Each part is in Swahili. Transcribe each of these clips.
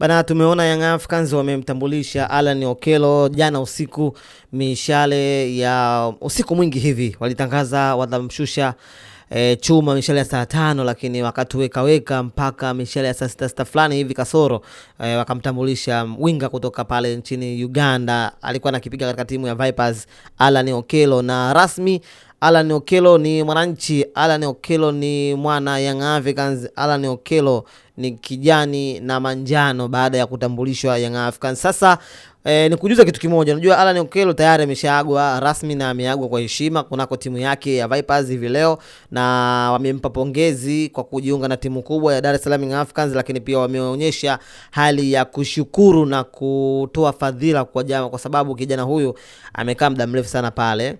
Bana, tumeona Young Africans wamemtambulisha Alan Okello jana usiku, mishale ya usiku mwingi hivi walitangaza watamshusha chuma mishale ya saa 5, lakini wakatuweka mpaka mishale ya saa 6 fulani hivi kasoro wakamtambulisha winga kutoka pale nchini Uganda, alikuwa anakipiga katika timu ya Vipers, Alan Okello. Na rasmi Alan Okello ni mwananchi, Alan Okello ni mwana Young Africans, Alan Okello ni kijani na manjano baada ya kutambulishwa Young Africans. Sasa nikujuza kitu kimoja, unajua Alan Okello tayari ameshaagwa rasmi na ameagwa kwa heshima kunako timu yake ya Vipers hivi leo, na wamempa pongezi kwa kujiunga na timu kubwa ya Dar es Salaam Young Africans, lakini pia wameonyesha hali ya kushukuru na kutoa fadhila kwa sababu kijana huyu amekaa muda mrefu sana pale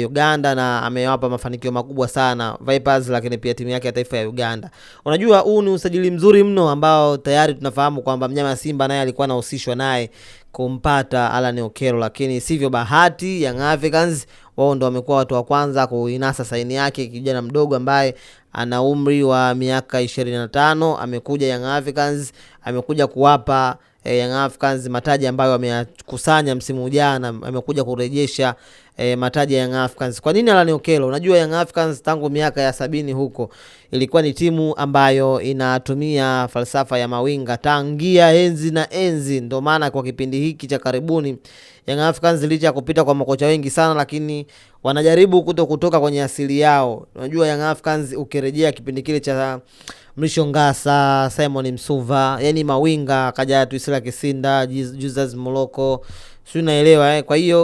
Uganda na amewapa mafanikio makubwa sana Vipers, lakini pia timu yake ya taifa ya Uganda. Unajua huu ni usajili mzuri mno ambao tayari tunafahamu kwamba mnyama Simba naye alikuwa anahusishwa naye kumpata Alan Okello, lakini sivyo bahati. Young Africans wao ndo wamekuwa watu wa kwanza kuinasa saini yake, kijana mdogo ambaye ana umri wa miaka 25 amekuja Young Africans, amekuja kuwapa Young Africans mataji ambayo wamekusanya msimu jana, amekuja kurejesha mataji ya Young Africans. Kwa nini Alan Okello? Unajua Young Africans tangu miaka ya 70 huko ilikuwa ni timu ambayo inatumia falsafa ya mawinga tangia enzi na enzi. Ndio maana kwa kipindi hiki cha karibuni Young Africans licha ya kupita kwa makocha wengi sana, lakini wanajaribu kutoka kwenye asili yao. Unajua Young Africans ukirejea kipindi kile cha Mrisho Ngasa, Simon Msuva, yani mawinga, kaja Tuisila Kisinda, Jesus Moloko, si unaelewa Kwa hiyo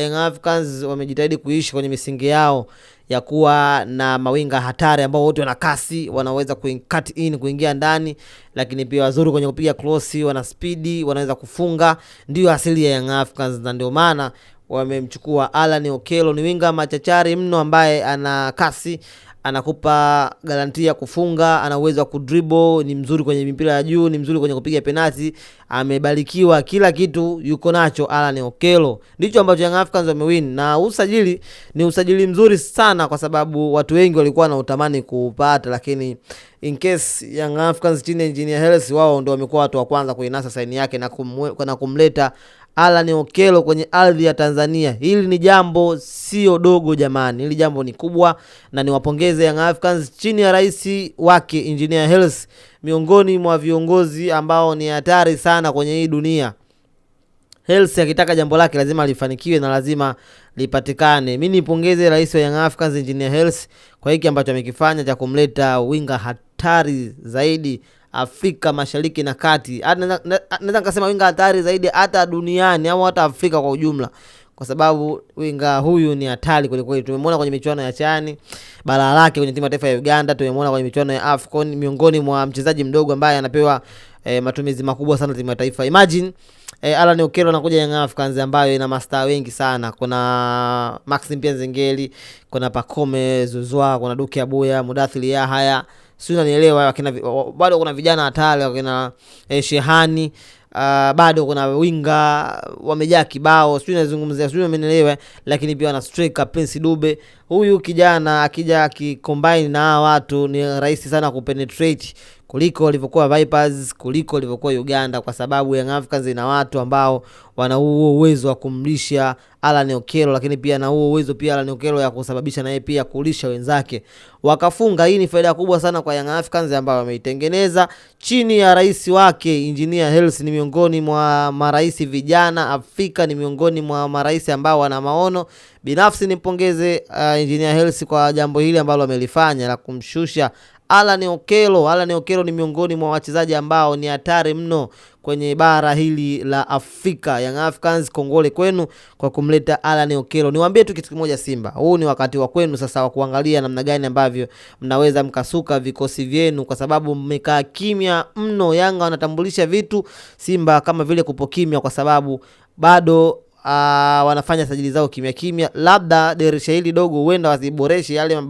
Young Africans wamejitahidi kuishi kwenye misingi yao ya kuwa na mawinga hatari ambao wote wana kasi, wanaweza cut in kuingia ndani, lakini pia wazuri kwenye kupiga cross, wana speed, wanaweza kufunga. Ndio asili ya Young Africans, na ndio maana wamemchukua Alan Okello. Ni winga machachari mno ambaye ana kasi, anakupa garantia kufunga, ana uwezo wa kudribble, ni mzuri kwenye mipira ya juu, ni mzuri kwenye kupiga penalti, amebarikiwa kila kitu yuko nacho Alan Okello. Ndicho ambacho Young Africans wamewin, na usajili ni usajili mzuri sana kwa sababu watu wengi walikuwa na utamani kupata, lakini in case Young Africans chini Engineer Hersi wao ndio wamekuwa watu wa kwanza kuinasa saini yake na kumleta Alan Okello kwenye ardhi ya Tanzania. Hili ni jambo sio dogo jamani, hili jambo ni kubwa, na niwapongeze Young Africans chini ya rais wake Engineer Hersi, miongoni mwa viongozi ambao ni hatari sana kwenye hii dunia. Hersi akitaka jambo lake lazima lifanikiwe na lazima lipatikane. Mimi nipongeze rais wa Young Africans Engineer Hersi kwa hiki ambacho amekifanya cha kumleta winga hatari zaidi Afrika Mashariki na Kati. Naweza kusema winga hatari zaidi hata duniani au hata Afrika kwa ujumla, kwa sababu winga huyu ni hatari kweli kweli. Tumemwona kwenye michuano ya Chani, balaa lake kwenye timu ya taifa ya Uganda, tumemwona kwenye michuano ya AFCON, miongoni mwa mchezaji mdogo ambaye anapewa matumizi makubwa sana timu ya taifa. Imagine Alan Okello anakuja Young Africans ambayo ina mastaa wengi sana. Kuna Maxim Pienzengeli, kuna Pacome Zouzoua, kuna Duke Abuya, Mudathiri Yahaya, sio unanielewa, bado kuna vijana hatari wakina Shehani, bado kuna winga wamejaa kibao, sio nazungumzia, sio umeelewa, lakini pia wana striker Prince Dube. Huyu kijana akija akicombine na watu ni rahisi sana kupenetrate kuliko walivyokuwa Vipers, kuliko walivyokuwa Uganda, kwa sababu Young Africans ina watu ambao wana huo uwezo wa kumlisha Alan Okello, lakini pia na huo uwezo pia Alan Okello ya kusababisha naye pia kulisha wenzake wakafunga. Hii ni faida kubwa sana kwa Young Africans ambao wameitengeneza chini ya rais wake Engineer Hersi. Ni miongoni mwa marais vijana Afrika, ni miongoni mwa marais ambao wana maono. Binafsi nimpongeze Engineer Hersi kwa jambo hili ambalo amelifanya la kumshusha Alan Okello. Alan Okello ni miongoni mwa wachezaji ambao ni hatari mno kwenye bara hili la Afrika. Young Africans, kongole kwenu kwa kumleta Alan Okello. Niwaambie tu kitu kimoja, Simba, huu ni wakati wa kwenu sasa wa kuangalia namna gani ambavyo mnaweza mkasuka vikosi vyenu, kwa sababu mmekaa kimya mno. Yanga wanatambulisha vitu, Simba kama vile kupo kimya, kwa sababu bado wanafanya sajili zao kimya kimya. Labda dirisha hili dogo huenda wasiboreshe yale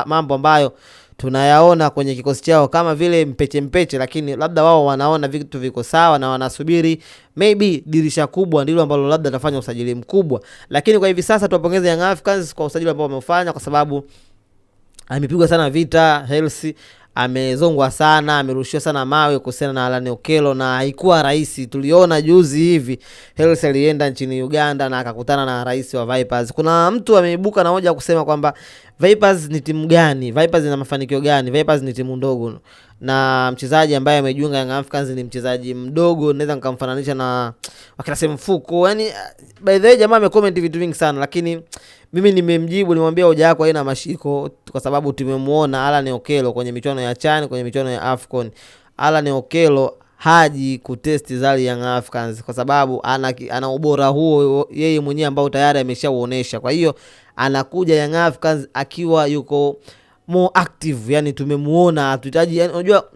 mambo ambayo tunayaona kwenye kikosi chao kama vile mpeche, lakini labda wao wanaona vitu viko sawa na wanasubiri maybe dirisha kubwa ndilo ambalo labda litafanya usajili mkubwa. Lakini kwa hivi sasa tuwapongeze Young Africans kwa usajili ambao wamefanya, kwa sababu amepigwa sana vita Hersi, amezongwa sana, amerushiwa sana mawe kuhusiana na Alan Okello na haikuwa rahisi. Tuliona juzi hivi Hersi alienda nchini Uganda na akakutana na rais wa Vipers. Kuna mtu ameibuka na hoja kusema kwamba Vipers ni timu gani? Vipers ina mafanikio gani? Vipers ni timu ndogo. Na mchezaji ambaye amejiunga Young Africans ni mchezaji mdogo, naweza nikamfananisha na wakina Semfuko. Yaani by the way jamaa amecomment vitu vingi sana, lakini mimi nimemjibu, nimwambia hoja yako haina mashiko kwa sababu tumemuona Alan Okello kwenye michuano ya CHAN, kwenye michuano ya AFCON. Alan Okello haji kutesti zali Young Africans kwa sababu ana ubora huo yeye mwenyewe ambao tayari ameshauonesha. Kwa hiyo anakuja Young Africans akiwa yuko more active, yani tumemuona. Hatuhitaji, yani unajua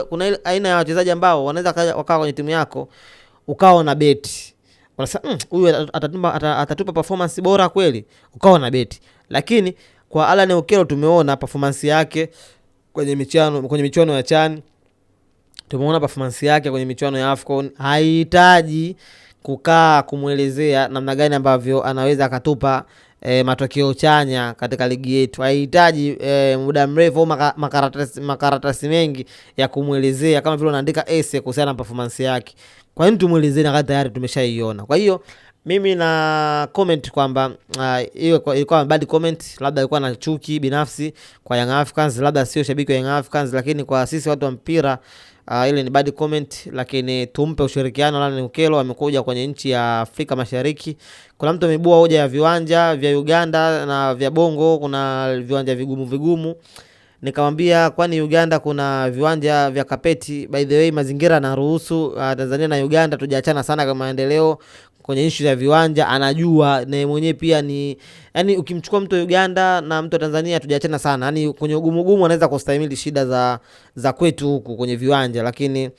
kuna aina ya wachezaji ambao wanaweza wakaa kwenye timu yako ukao na beti, wanasema huyu atatupa performance bora kweli, ukao na beti. Lakini kwa Alan Okello tumeona performance yake kwenye michuano ya CHAN, tumeona performance yake kwenye michuano ya AFCON. Haihitaji kukaa kumuelezea namna gani ambavyo anaweza akatupa matokeo chanya katika ligi yetu. Haihitaji muda mrefu au makaratasi mengi ya kumuelezea kama vile unaandika essay kuhusiana na performance yake. Kwa nini tumuelezee na tayari tumeshaiona? Kwa hiyo mimi na comment kwamba hiyo ilikuwa bad comment, labda ilikuwa na chuki binafsi kwa Young Africans, labda sio shabiki wa Young Africans, lakini kwa sisi watu wa mpira ile ni bad comment. Lakini tumpe ushirikiano. Alan Okello amekuja kwenye nchi ya Afrika Mashariki. Kuna mtu ameibua hoja ya viwanja vya Uganda na vya Bongo kuna viwanja vigumu. Nikamwambia kwani Uganda kuna viwanja vya kapeti? By the way mazingira na ruhusu. Tanzania na Uganda tujaachana sana kwa maendeleo kwenye issue ya viwanja, anajua na mwenyewe pia ni, yani ukimchukua mtu wa Uganda na mtu wa Tanzania tujaachana sana, yani kwenye ugumu anaweza kustahimili shida za kwetu huku kwenye viwanja. Lakini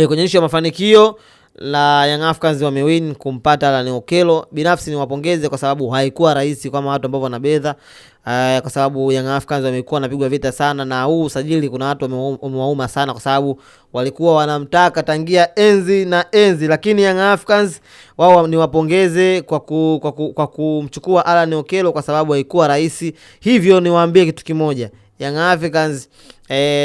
kwenye issue ya mafanikio la Young Africans wamewin kumpata Alan Okello. Binafsi niwapongeze kwa sababu haikuwa rahisi kama watu ambao wanabedha, kwa sababu Young Africans wamekuwa wanapigwa vita sana na huu usajili. Kuna watu wamewauma sana kwa sababu walikuwa wanamtaka tangia enzi. Lakini Young Africans wao niwapongeze kwa kumchukua Alan Okello kwa sababu haikuwa rahisi. Hivyo niwaambie kitu kimoja, Young Africans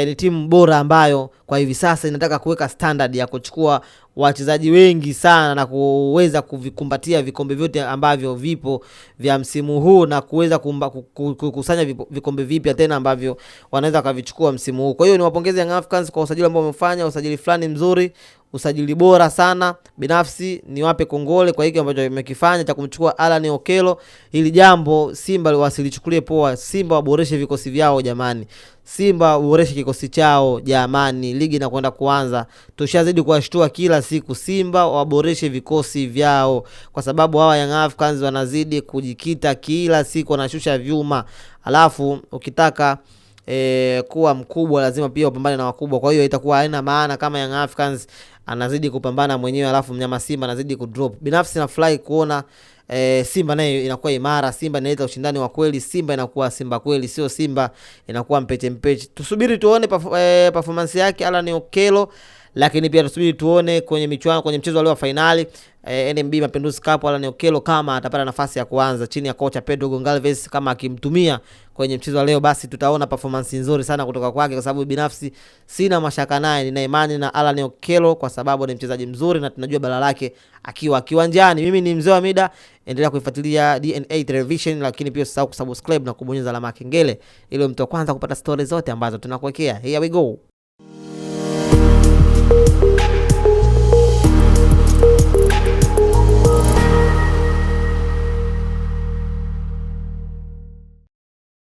ni timu bora ambayo kwa hivi sasa inataka kuweka standard ya kuchukua wachezaji wengi sana na kuweza kuvikumbatia vikombe vyote ambavyo vipo vya msimu huu na kuweza kukusanya vikombe vipya tena ambavyo wanaweza kavichukua msimu huu. Kwa hiyo niwapongeze Young Africans kwa usajili ambao wamefanya, usajili fulani mzuri, usajili bora sana. Binafsi niwape kongole kwa hiki ambacho wamekifanya cha kumchukua Alan Okello. Hili jambo Simba wasilichukulie poa. Simba waboreshe vikosi vyao jamani. Simba waboreshe kikosi chao jamani. Ligi inakwenda kuanza. Tushazidi kuwashtua kila siku. Simba waboreshe vikosi vyao kwa sababu hawa Young Africans wanazidi kujikita kila siku, wanashusha vyuma. Alafu ukitaka kuwa mkubwa lazima pia upambane na wakubwa. Kwa hiyo itakuwa haina maana kama Young Africans anazidi kupambana mwenyewe alafu mnyama Simba anazidi kudrop. Binafsi na fly kuona Simba naye inakuwa imara, Simba inaleta ushindani wa kweli, Simba inakuwa Simba kweli, sio Simba inakuwa mpeche. Tusubiri tuone performance yake Alan Okello, lakini pia tusubiri tuone kwenye michuano, kwenye mchezo wa finali NMB Mapinduzi Cup, Alan Okello kama atapata nafasi ya kuanza chini ya kocha Pedro Gonçalves. Kama akimtumia kwenye mchezo leo, basi tutaona performance nzuri sana kutoka kwake, kwa sababu binafsi sina mashaka naye, nina imani na Alan Okello kwa sababu ni mchezaji mzuri na tunajua bala lake akiwa kiwanjani. Mimi ni Mzee wa Mida, endelea kuifuatilia DNA Television, lakini pia usisahau kusubscribe na kubonyeza alama ya kengele ili mtu wa kwanza kupata stories zote ambazo tunakuwekea. Here we go.